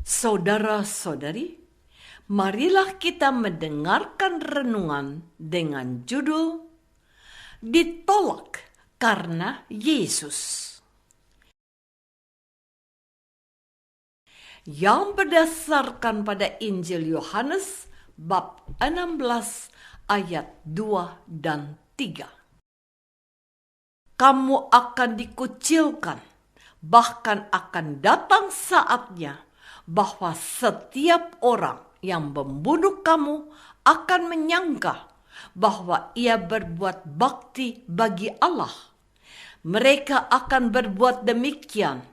Saudara-saudari, marilah kita mendengarkan renungan dengan judul Ditolak karena Yesus, yang berdasarkan pada Injil Yohanes bab 16 ayat 2 dan 3. Kamu akan dikucilkan, bahkan akan datang saatnya bahwa setiap orang yang membunuh kamu akan menyangka bahwa ia berbuat bakti bagi Allah. Mereka akan berbuat demikian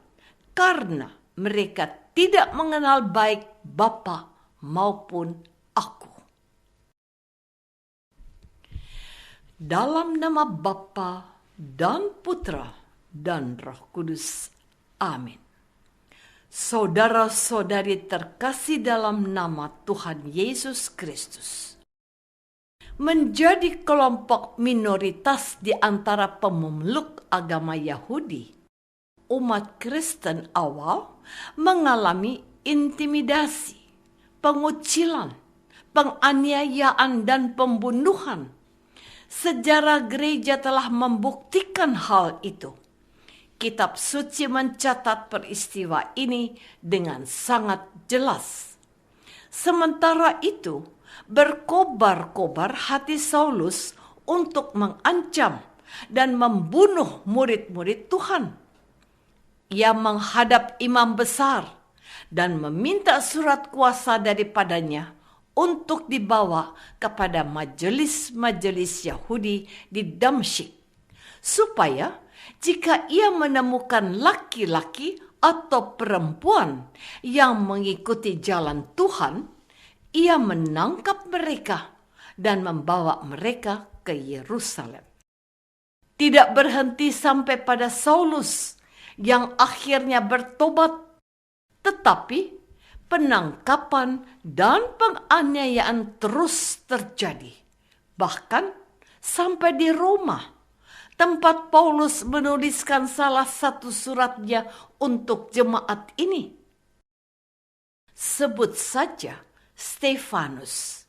karena mereka tidak mengenal baik Bapa maupun aku. Dalam nama Bapa dan Putra dan Roh Kudus. Amin. Saudara-saudari terkasih dalam nama Tuhan Yesus Kristus, menjadi kelompok minoritas di antara pemeluk agama Yahudi, umat Kristen awal mengalami intimidasi, pengucilan, penganiayaan, dan pembunuhan. Sejarah gereja telah membuktikan hal itu. Kitab suci mencatat peristiwa ini dengan sangat jelas. Sementara itu, berkobar-kobar hati Saulus untuk mengancam dan membunuh murid-murid Tuhan. Ia menghadap imam besar dan meminta surat kuasa daripadanya untuk dibawa kepada majelis-majelis Yahudi di Damsyik, supaya jika ia menemukan laki-laki atau perempuan yang mengikuti jalan Tuhan, ia menangkap mereka dan membawa mereka ke Yerusalem. Tidak berhenti sampai pada Saulus yang akhirnya bertobat, tetapi penangkapan dan penganiayaan terus terjadi, bahkan sampai di Roma, tempat Paulus menuliskan salah satu suratnya untuk jemaat ini. Sebut saja Stefanus.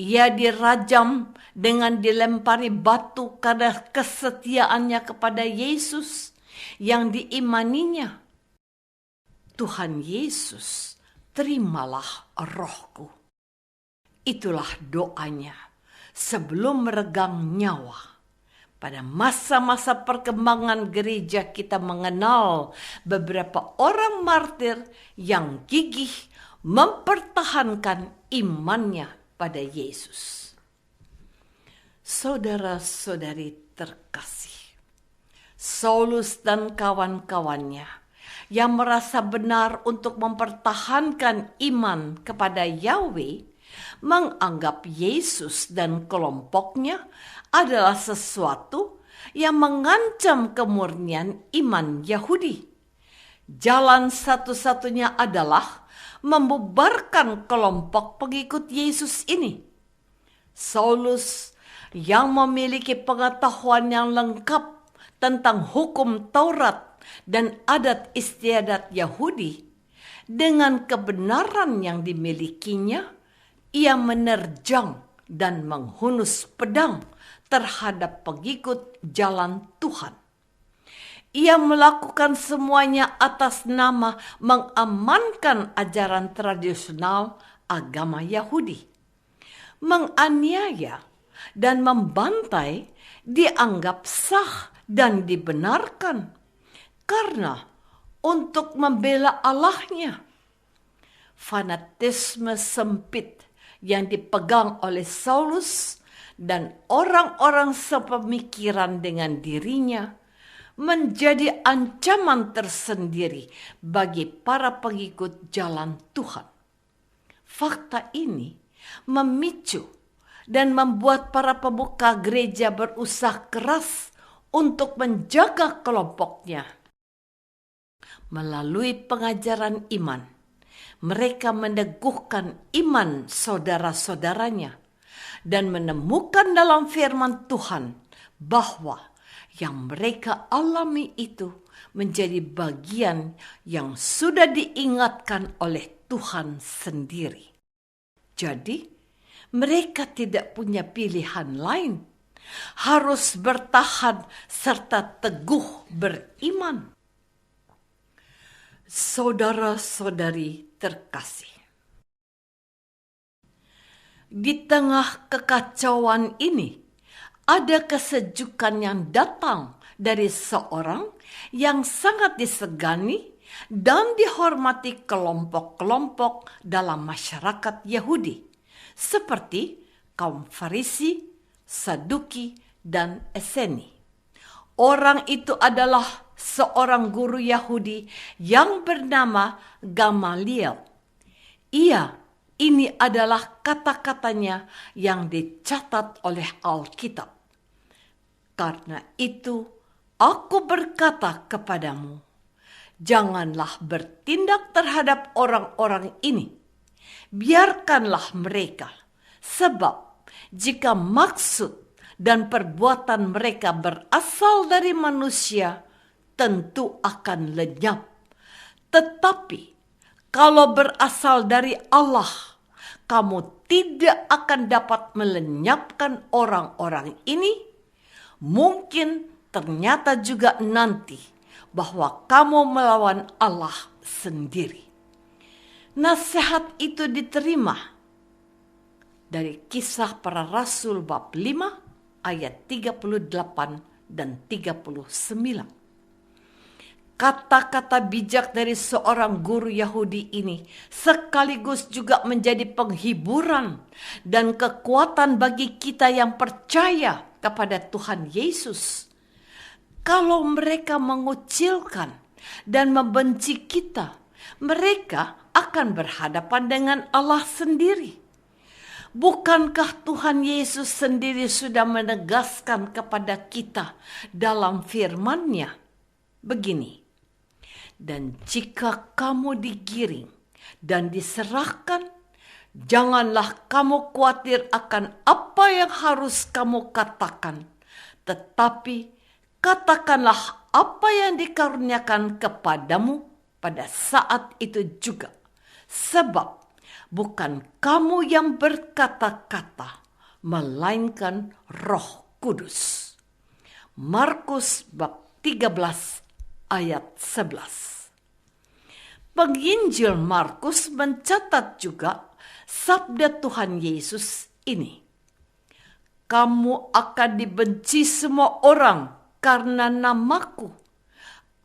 Ia dirajam dengan dilempari batu karena kesetiaannya kepada Yesus yang diimaninya. Tuhan Yesus, terimalah rohku. Itulah doanya sebelum meregang nyawa. Pada masa-masa perkembangan gereja kita mengenal beberapa orang martir yang gigih mempertahankan imannya pada Yesus. Saudara-saudari terkasih, Saulus dan kawan-kawannya yang merasa benar untuk mempertahankan iman kepada Yahweh menganggap Yesus dan kelompoknya adalah sesuatu yang mengancam kemurnian iman Yahudi. Jalan satu-satunya adalah membubarkan kelompok pengikut Yesus ini. Saulus yang memiliki pengetahuan yang lengkap tentang hukum Taurat dan adat istiadat Yahudi, dengan kebenaran yang dimilikinya, ia menerjang dan menghunus pedang terhadap pengikut jalan Tuhan. Ia melakukan semuanya atas nama mengamankan ajaran tradisional agama Yahudi. Menganiaya dan membantai dianggap sah dan dibenarkan karena untuk membela Allahnya. Fanatisme sempit yang dipegang oleh Saulus dan orang-orang sepemikiran dengan dirinya menjadi ancaman tersendiri bagi para pengikut jalan Tuhan. Fakta ini memicu dan membuat para pemuka gereja berusaha keras untuk menjaga kelompoknya. Melalui pengajaran iman, mereka meneguhkan iman saudara-saudaranya dan menemukan dalam firman Tuhan bahwa yang mereka alami itu menjadi bagian yang sudah diingatkan oleh Tuhan sendiri. Jadi, mereka tidak punya pilihan lain. Harus bertahan serta teguh beriman. Saudara-saudari terkasih, di tengah kekacauan ini, ada kesejukan yang datang dari seorang yang sangat disegani dan dihormati kelompok-kelompok dalam masyarakat Yahudi, seperti kaum Farisi, Saduki, dan Eseni. Orang itu adalah seorang guru Yahudi yang bernama Gamaliel. Ini adalah kata-katanya yang dicatat oleh Alkitab. Karena itu, aku berkata kepadamu, janganlah bertindak terhadap orang-orang ini. Biarkanlah mereka, sebab jika maksud dan perbuatan mereka berasal dari manusia, tentu akan lenyap. Tetapi kalau berasal dari Allah, kamu tidak akan dapat melenyapkan orang-orang ini. Mungkin ternyata juga nanti bahwa kamu melawan Allah sendiri. Nasihat itu diterima dari Kisah Para Rasul bab 5 ayat 38 dan 39. Kata-kata bijak dari seorang guru Yahudi ini sekaligus juga menjadi penghiburan dan kekuatan bagi kita yang percaya kepada Tuhan Yesus. Kalau mereka mengucilkan dan membenci kita, mereka akan berhadapan dengan Allah sendiri. Bukankah Tuhan Yesus sendiri sudah menegaskan kepada kita dalam firman-Nya? Begini, dan jika kamu digiring dan diserahkan, janganlah kamu khawatir akan apa yang harus kamu katakan, tetapi katakanlah apa yang dikaruniakan kepadamu pada saat itu juga. Sebab bukan kamu yang berkata-kata, melainkan Roh Kudus. Markus bab 13 ayat 11. Penginjil Markus mencatat juga sabda Tuhan Yesus ini. Kamu akan dibenci semua orang karena namaku.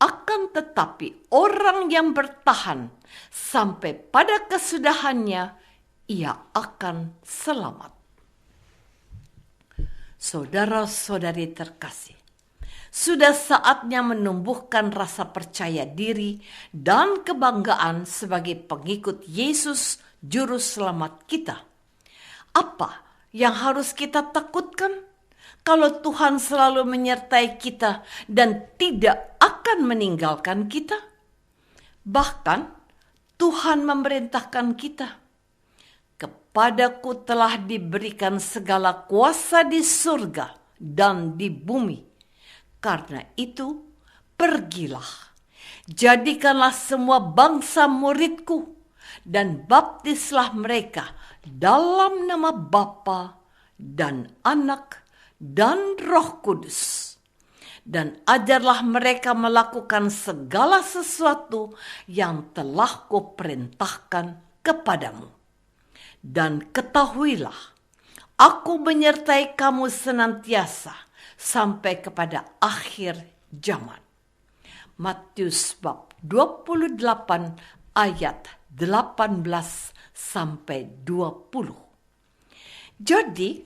Akan tetapi orang yang bertahan sampai pada kesudahannya, ia akan selamat. Saudara-saudari terkasih, sudah saatnya menumbuhkan rasa percaya diri dan kebanggaan sebagai pengikut Yesus Juru Selamat kita. Apa yang harus kita takutkan? Kalau Tuhan selalu menyertai kita dan tidak akan meninggalkan kita. Bahkan Tuhan memerintahkan kita, kepadaku telah diberikan segala kuasa di surga dan di bumi. Karena itu, pergilah, jadikanlah semua bangsa muridku, dan baptislah mereka dalam nama Bapa dan Anak dan Roh Kudus. Dan ajarlah mereka melakukan segala sesuatu yang telah kuperintahkan kepadamu. Dan ketahuilah, aku menyertai kamu senantiasa sampai kepada akhir zaman. Matius bab 28 ayat 18 sampai 20. Jadi,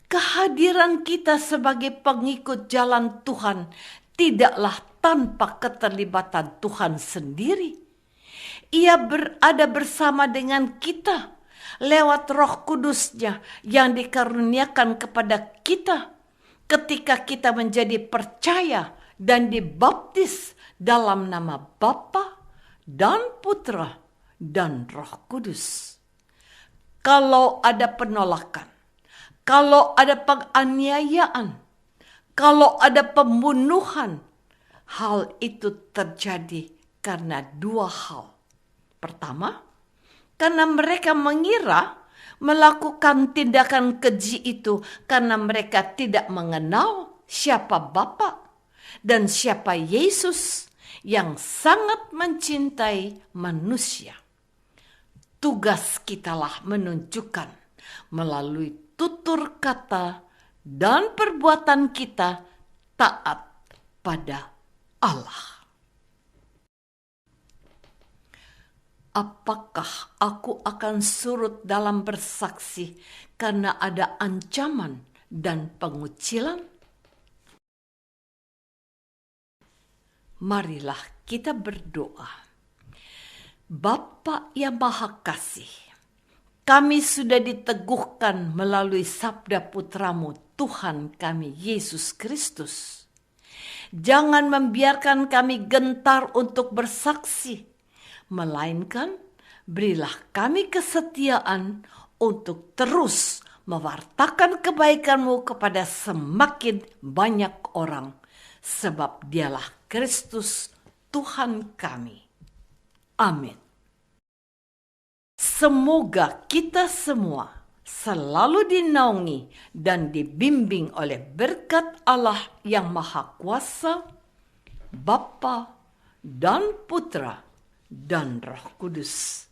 kehadiran kita sebagai pengikut jalan Tuhan tidaklah tanpa keterlibatan Tuhan sendiri. Ia berada bersama dengan kita lewat Roh Kudus-Nya yang dikaruniakan kepada kita ketika kita menjadi percaya dan dibaptis dalam nama Bapa dan Putra dan Roh Kudus. Kalau ada penolakan, kalau ada penganiayaan, kalau ada pembunuhan, hal itu terjadi karena dua hal. Pertama, karena mereka mengira melakukan tindakan keji itu karena mereka tidak mengenal siapa Bapa dan siapa Yesus yang sangat mencintai manusia. Tugas kitalah menunjukkan melalui tutur kata dan perbuatan kita taat pada Allah. Apakah aku akan surut dalam bersaksi karena ada ancaman dan pengucilan? Marilah kita berdoa. Bapa yang Maha Kasih, kami sudah diteguhkan melalui sabda putramu Tuhan kami Yesus Kristus. Jangan membiarkan kami gentar untuk bersaksi, melainkan berilah kami kesetiaan untuk terus mewartakan kebaikan-Mu kepada semakin banyak orang, sebab Dialah Kristus Tuhan kami. Amin. Semoga kita semua selalu dinaungi dan dibimbing oleh berkat Allah yang Maha Kuasa, Bapa dan Putra dan Roh Kudus.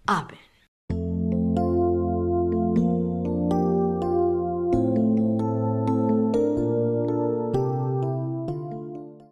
Amin.